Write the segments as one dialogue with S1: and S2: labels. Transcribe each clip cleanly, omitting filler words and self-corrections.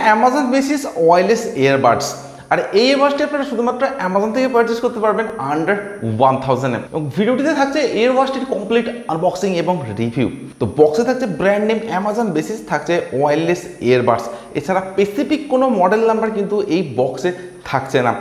S1: Amazon basics wireless earbuds. আর এই ইয়ারবাডসটি আপনারা শুধুমাত্র অ্যামাজন থেকে পারচেস করতে পারবেন আন্ডার 1000 এম। এবং ভিডিওটিতে থাকছে ইয়ারবাডসটির কমপ্লিট আনবক্সিং এবং রিভিউ। তো বক্সে থাকছে ব্র্যান্ড নেম অ্যামাজন বেসিস, থাকছে ওয়্যারলেস ইয়ারবাডস। এছাড়া স্পেসিফিক কোনো মডেল নাম্বার কিন্তু এই বক্সে থাকছে না।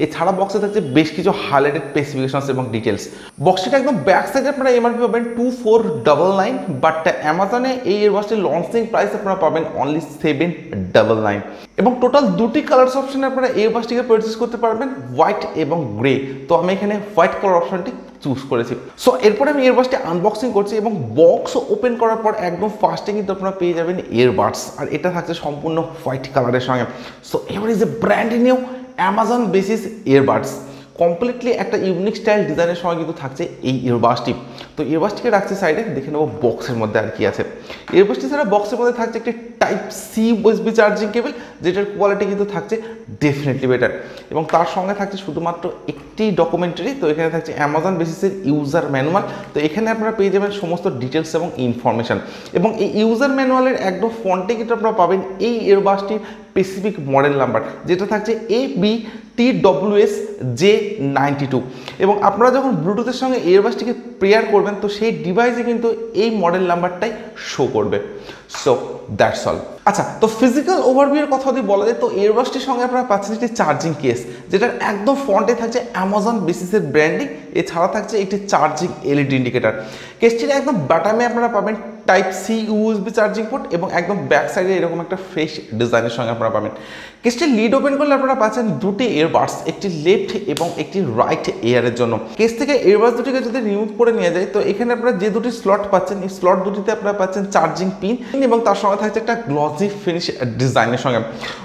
S1: এছাড়া বক্সে থাকছে বেশ কিছু হাইলাইটেড স্পেসিফিকেশনস এবং ডিটেলস। বক্সটিটা একদম ব্যাক সাইডে আপনারা এমআরপি পাবেন 2499, বাট অ্যামাজনে এই ইয়ারবাডসটির লঞ্চিং প্রাইস আপনারা পাবেন অনলি 799। এবং টোটাল দুটি কালার্স অপশনে আপনারা এই ইয়ারবাডসটিকে পারচেস করতে পারবেন, হোয়াইট এবং গ্রে। তো আমি এখানে হোয়াইট কালার অপশনটি চুজ করেছি। সো এরপরে আমি ইয়ারবাডসটি আনবক্সিং করছি এবং বক্স ওপেন করার পর একদম ফার্স্টে কিন্তু আপনারা পেয়ে যাবেন ইয়ারবাডস। আর এটা থাকছে সম্পূর্ণ হোয়াইট কালারের সঙ্গে। সো এবার is a brand new Amazon basis earbuds. Completely একটা ইউনিক স্টাইল ডিজাইনের সঙ্গে কিন্তু থাকছে এই ইয়ারবাডসটি। তো ইয়ারবাডসটিকে রাখছি সাইডে, দেখে নেবো বক্সের মধ্যে আর কি আছে। ইয়ারবাডসটি ছাড়া বক্সের মধ্যে থাকছে একটি type C USB charging cable, যেটার কোয়ালিটি কিন্তু থাকছে ডেফিনেটলি বেটার। এবং তার সঙ্গে থাকছে শুধুমাত্র একটি ডকুমেন্টারি। তো এখানে থাকছে অ্যামাজন বেসিসের ইউজার ম্যানুয়াল। তো এখানে আপনারা পেয়ে যাবেন সমস্ত ডিটেলস এবং ইনফরমেশন। এবং এই ইউজার ম্যানুয়ালের একদম ফ্রন্টে কিন্তু আপনারা পাবেন এই ইয়ারবাডসটির স্পেসিফিক মডেল নাম্বার, যেটা থাকছে ABTWS-J92। এবং আপনারা যখন ব্লুটুথের সঙ্গে ইয়ারবাডসটিকে পেয়ার করবেন তো সেই ডিভাইসে কিন্তু এই মডেল নাম্বারটাই শো করবে। So that's all. আচ্ছা, তো ফিজিক্যাল ওভারভিউর কথা যদি বলা যায় তো ইয়ারবাডসটির সঙ্গে আপনারা পাচ্ছেন একটি চার্জিং কেস, যেটার একদম ফ্রন্টে থাকছে অ্যামাজন বেসিসের ব্র্যান্ডিং। এছাড়া থাকছে একটি চার্জিং এলইডি ইন্ডিকেটার। কেসটির একদম বাটামে আপনারা পাবেন type C USB charging port এবং একদম ব্যাক সাইডে এরকম একটা ফ্রেশ ডিজাইনের সঙ্গে আপনারা পাবেন। কেসটির লিড ওপেন করলে আপনারা পাচ্ছেন দুটি ইয়ারবাডস, একটি লেফট এবং একটি রাইট এয়ারের জন্য। কেস থেকে ইয়ারবাডস দুটিকে যদি রিমুভ করে নিয়ে যায় তো এখানে আপনারা যে দুটি স্লট পাচ্ছেন, এই স্লট দুটিতে আপনারা পাচ্ছেন চার্জিং পিন এবং তার সঙ্গে থাকছে একটা গ্লসি ফিনিশ ডিজাইনের সঙ্গে।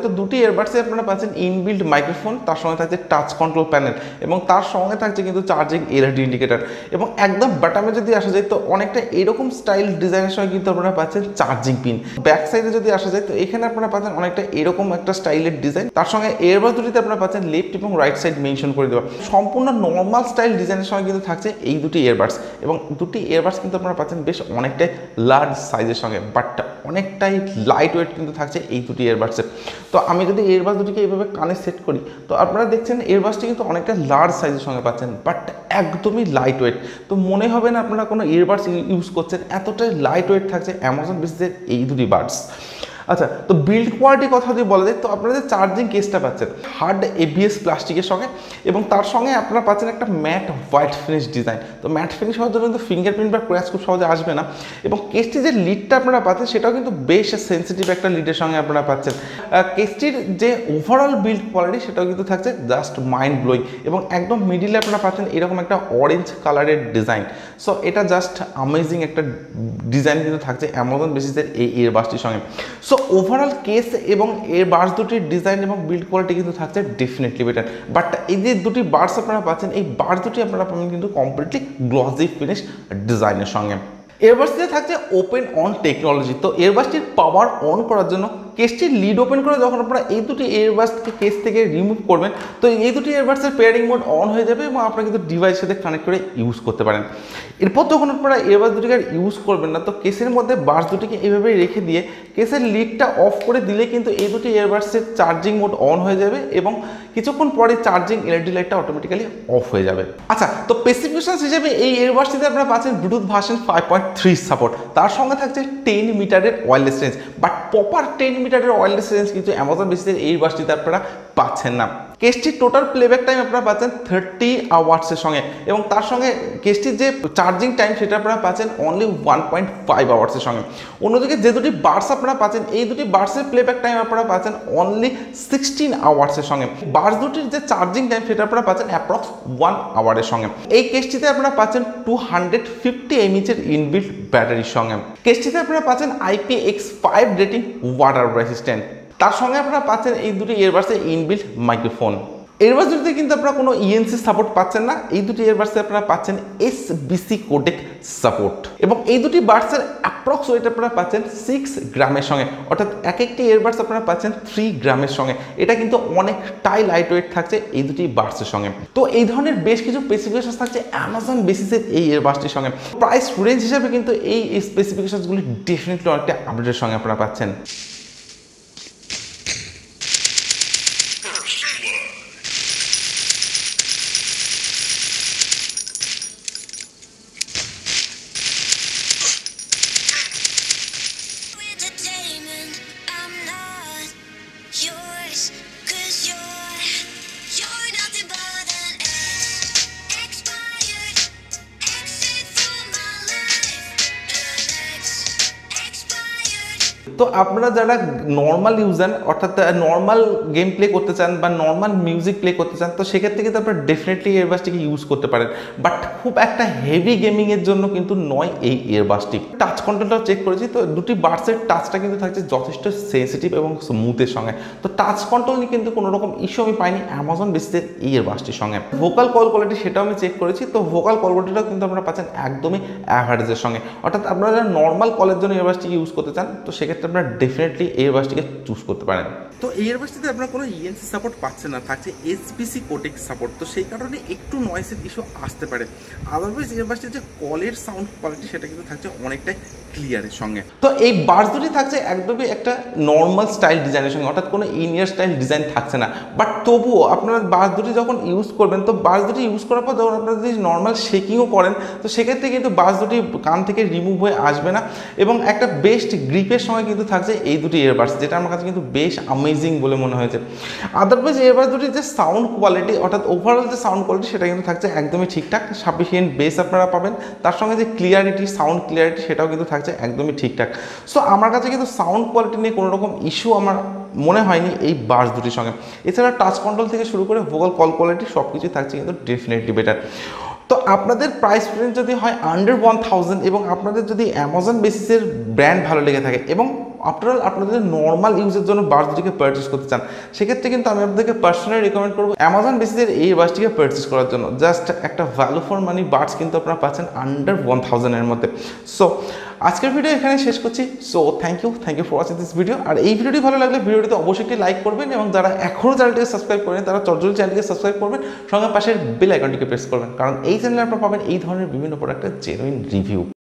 S1: তো দুটি ইয়ারবাডসে আপনারা পাচ্ছেন ইনবিল্ট মাইক্রোফোন, তার সঙ্গে থাকছে টাচ কন্ট্রোল প্যানেল এবং তার সঙ্গে থাকছে কিন্তু চার্জিং এলইডি ইন্ডিকেটার। এবং একদম বাটামে যদি আসা যায় তো অনেকটা এরকম স্টাইল ডিজাইনের সঙ্গে কিন্তু আপনারা পাচ্ছেন চার্জিং পিন। ব্যাক সাইডে যদি আসা যায় তো এখানে আপনারা পাচ্ছেন অনেকটা এরকম একটা স্টাইলের ডিজাইন। তার সঙ্গে ইয়ারবাডস দুটিতে আপনারা পাচ্ছেন লেফট এবং রাইট সাইড মেনশন করে দেওয়া। সম্পূর্ণ নর্মাল স্টাইল ডিজাইনের সঙ্গে কিন্তু থাকছে এই দুটি ইয়ারবাডস। এবং দুটি ইয়ারবাডস কিন্তু আপনারা পাচ্ছেন বেশ অনেকটাই লার্জ সাইজের সঙ্গে, বাট অনেকটাই লাইট ওয়েট কিন্তু থাকছে এই দুটি ইয়ারবাডসে। তো আমি যদি ইয়ারবাডস দুটিকে এইভাবে কানে সেট করি তো আপনারা দেখছেন ইয়ারবাডসটি কিন্তু অনেকটা লার্জ সাইজের সঙ্গে পাচ্ছেন, বাট একদমই লাইট ওয়েট। তো মনে হবে না আপনারা কোনো ইয়ারবাডস ইউজ করছেন, এতটাই লাইট ওয়েট থাকছে অ্যামাজন বেসিসের এই দুটি বাডস। আচ্ছা, তো বিল্ড কোয়ালিটির কথা যদি বলা যায় তো আপনারা যে চার্জিং কেসটা পাচ্ছেন হার্ড এবিএস প্লাস্টিকের সঙ্গে এবং তার সঙ্গে আপনারা পাচ্ছেন একটা ম্যাট হোয়াইট ফিনিশ ডিজাইন। তো ম্যাট ফিনিশ হওয়ার জন্য কিন্তু ফিঙ্গারপ্রিন্ট বা ক্র্যাচ খুব সহজে আসবে না। এবং কেসটির যে লিডটা আপনারা পাচ্ছেন সেটাও কিন্তু বেশ সেন্সিটিভ একটা লিডের সঙ্গে আপনারা পাচ্ছেন। কেসটির যে ওভারঅল বিল্ড কোয়ালিটি সেটাও কিন্তু থাকছে জাস্ট মাইন্ড ব্লোয়িং। এবং একদম মিডিলে আপনারা পাচ্ছেন এরকম একটা অরেঞ্জ কালারের ডিজাইন। সো এটা জাস্ট অ্যামেজিং একটা ডিজাইন কিন্তু থাকছে অ্যামাজন বেসিসের এই ইয়ারবাডসটির সঙ্গে। সো ওভারঅল কেস এবং এর বাডস দুটির ডিজাইন এবং বিল্ড কোয়ালিটি কিন্তু থাকছে ডেফিনেটলি বেটার। বাট এই যে দুটি বাডস আপনারা পাচ্ছেন এই বাডস দুটি আপনারা পাবেন কিন্তু কমপ্লিটলি গ্লসি ফিনিশ ডিজাইনের সঙ্গে। ইয়ারবাডসটিতে থাকছে ওপেন অন টেকনোলজি। তো ইয়ারবাডসটির পাওয়ার অন করার জন্য কেসটির লিড ওপেন করে যখন আপনারা এই দুটি ইয়ারবাডসকে কেস থেকে রিমুভ করবেন তো এই দুটি ইয়ারবাডসের পেয়ারিং মোড অন হয়ে যাবে এবং আপনারা কিন্তু ডিভাইসের সাথে কানেক্ট করে ইউজ করতে পারেন। এরপর যখন আপনারা ইয়ারবাডস দুটিকে আর ইউজ করবেন না তো কেসের মধ্যে বাডস দুটিকে এইভাবে রেখে দিয়ে কেসের লিডটা অফ করে দিলে কিন্তু এই দুটি ইয়ারবাডসের চার্জিং মোড অন হয়ে যাবে এবং কিছুক্ষণ পরে চার্জিং এলইডি লাইটটা অটোমেটিক্যালি অফ হয়ে যাবে। আচ্ছা, তো স্পেসিফিকেশনস হিসেবে এই ইয়ারবাডসটিতে আপনারা পাচ্ছেন ব্লুটুথ ভার্সন 5.3 সাপোর্ট। তার সঙ্গে থাকছে 10 মিটারের ওয়্যারলেস রেঞ্জ, বাট প্রপার 10 মিটারের ওয়্যারলেস রেঞ্জ কিন্তু অ্যামাজন বেসিসের এই ইয়ারবাডসটিতে আপনারা পাচ্ছেন না। কেসটির টোটাল প্লেব্যাক টাইম আপনারা পাচ্ছেন 30 আওয়ার্সের সঙ্গে এবং তার সঙ্গে কেসটির যে চার্জিং টাইম সেটা আপনারা পাচ্ছেন অনলি 1.5 আওয়ার্সের সঙ্গে। অন্যদিকে যে দুটি বাডস আপনারা পাচ্ছেন এই দুটি বাডসের প্লেব্যাক টাইম আপনারা পাচ্ছেন অনলি 16 আওয়ার্সের সঙ্গে। বাডস দুটির যে চার্জিং টাইম সেটা আপনারা পাচ্ছেন অ্যাপ্রক্স 1 আওয়ারের সঙ্গে। এই কেসটিতে আপনারা পাচ্ছেন 250 mAh এর ইনবিল্ট ব্যাটারির সঙ্গে। কেসটিতে আপনারা পাচ্ছেন IPX5 রেটিং ওয়াটার রেসিস্ট্যান্ট। তার সঙ্গে আপনারা পাচ্ছেন এই দুটি ইয়ারবাডসে ইনবিল্ট মাইক্রোফোন। ইয়ারবাডস দুটিতে কিন্তু আপনারা কোনো ইএনসি সাপোর্ট পাচ্ছেন না। এই দুটি ইয়ারবাডসে আপনারা পাচ্ছেন এসবিসি কোডেক সাপোর্ট এবং এই দুটি বাডসের অ্যাপ্রক্স ওয়েট আপনারা পাচ্ছেন 6 গ্রামের সঙ্গে, অর্থাৎ এক একটি ইয়ারবাডস আপনারা পাচ্ছেন 3 গ্রামের সঙ্গে। এটা কিন্তু অনেকটাই লাইট ওয়েট থাকছে এই দুটি বাডসের সঙ্গে। তো এই ধরনের বেশ কিছু স্পেসিফিকেশন থাকছে অ্যামাজন বেসিসের এই ইয়ারবাডসটির সঙ্গে। প্রাইস রেঞ্জ হিসাবে কিন্তু এই স্পেসিফিকেশনগুলি ডেফিনেটলি অনেকটা আপডেটের সঙ্গে আপনারা পাচ্ছেন। তো আপনারা যারা নর্মাল ইউজার অর্থাৎ নর্মাল গেম প্লে করতে চান বা নর্মাল মিউজিক প্লে করতে চান, তো সেক্ষেত্রে কিন্তু আপনারা ডেফিনেটলি ইয়ারবাসটিকে ইউজ করতে পারেন, বাট খুব একটা হেভি গেমিংয়ের জন্য কিন্তু নয় এই ইয়ারবাসটি। টাচ কন্ট্রোলটাও চেক করেছি, তো দুটি বাডসের টাচটা কিন্তু থাকছে যথেষ্ট সেন্সিটিভ এবং স্মুথের সঙ্গে। তো টাচ কন্ট্রোল নিয়ে কিন্তু কোনো রকম ইস্যু আমি পাইনি অ্যামাজন বেসিসের এই ইয়ারবাসটির সঙ্গে। ভোকাল কল কোয়ালিটি সেটাও আমি চেক করেছি, তো ভোকাল কল কোয়ালিটিটাও কিন্তু আপনারা পাচ্ছেন একদমই অ্যাভারেজের সঙ্গে। অর্থাৎ আপনারা যারা নর্মাল কলের জন্য ইয়ারবাসটিকে ইউজ করতে চান, তো সেক্ষেত্রে আপনারা ডেফিনেটলি এই ইয়ারবাসটিকে চুজ করতে পারেন। তো এই ইয়ারবাসটিতে আপনারা কোনো ইএনসি সাপোর্ট পাচ্ছেন না, থাকছে এসবিসি কোটেক সাপোর্ট, তো সেই কারণে একটু নয়েসের ইস্যু আসতে পারে। আদারওয়াইজ ইয়ারবাসটির যে কলের সাউন্ড কোয়ালিটি সেটা কিন্তু থাকছে অনেকটাই ক্লিয়ারের সঙ্গে। তো এই বাডস দুটি থাকছে একদমই একটা নর্মাল স্টাইল ডিজাইনের সঙ্গে, অর্থাৎ কোনো ইন ইয়ার স্টাইল ডিজাইন থাকছে না, বাট তবুও আপনারা বাডস দুটি যখন ইউজ করবেন, তো বাডস দুটি ইউজ করার পর যখন আপনারা যদি নর্মাল শেকিংও করেন, তো সেক্ষেত্রে কিন্তু বাডস দুটি কান থেকে রিমুভ হয়ে আসবে না এবং একটা বেস্ট গ্রিপের সঙ্গে কিন্তু থাকছে এই দুটি ইয়ারবাডস, যেটা আমার কাছে কিন্তু বেশ অ্যামেজিং বলে মনে হয়েছে। আদারওয়াইজ ইয়ারবাডস দুটির যে সাউন্ড কোয়ালিটি অর্থাৎ ওভারঅল যে সাউন্ড কোয়ালিটি সেটা কিন্তু থাকছে একদমই ঠিকঠাক, সাফিসিয়েন্ট বেস আপনারা পাবেন, তার সঙ্গে যে ক্লিয়ারিটি সাউন্ড ক্লিয়ারিটি সেটাও কিন্তু থাকছে একদমই ঠিকঠাক। সো আমার কাছে কিন্তু সাউন্ড কোয়ালিটি নিয়ে কোনো রকম ইস্যু আমার মনে হয়নি এই বাডস দুটির সঙ্গে। এছাড়া টাচ কন্ট্রোল থেকে শুরু করে ভোকাল কল কোয়ালিটি সব কিছুই থাকছে কিন্তু ডেফিনেটলি বেটার। তো আপনাদের প্রাইস রেঞ্জ যদি হয় আন্ডার 1000 এবং আপনাদের যদি অ্যামাজন বেসিসের ব্র্যান্ড ভালো লেগে থাকে এবং আফটারঅল আপনাদের নর্মাল ইউজের জন্য বাডস দুটিকে পারচেস করতে চান, সেক্ষেত্রে কিন্তু আমি আপনাদেরকে পার্সোনালি রেকমেন্ড করবো অ্যামাজন বেসিসের এই বাডসটিকে পারচেস করার জন্য। জাস্ট একটা ভ্যালু ফর মানি বাডস কিন্তু আপনারা পাচ্ছেন আন্ডার 1000-এর মধ্যে। সো আজকের ভিডিও এখানে শেষ করছি। So thank you for watching this video. আর এই ভিডিওটি ভালো লাগলে ভিডিওটিতে অবশ্যই একটি লাইক করবেন এবং যারা এখনও চ্যানেলটিকে সাবস্ক্রাইব করেন তারা চটজলদি চ্যানেলটিকে সাবস্ক্রাইব করবেন, সঙ্গে পাশের বেল আইকনটিকে প্রেস করবেন, কারণ এই চ্যানেলে আপনারা পাবেন এই ধরনের বিভিন্ন প্রোডাক্টের জেনুইন রিভিউ।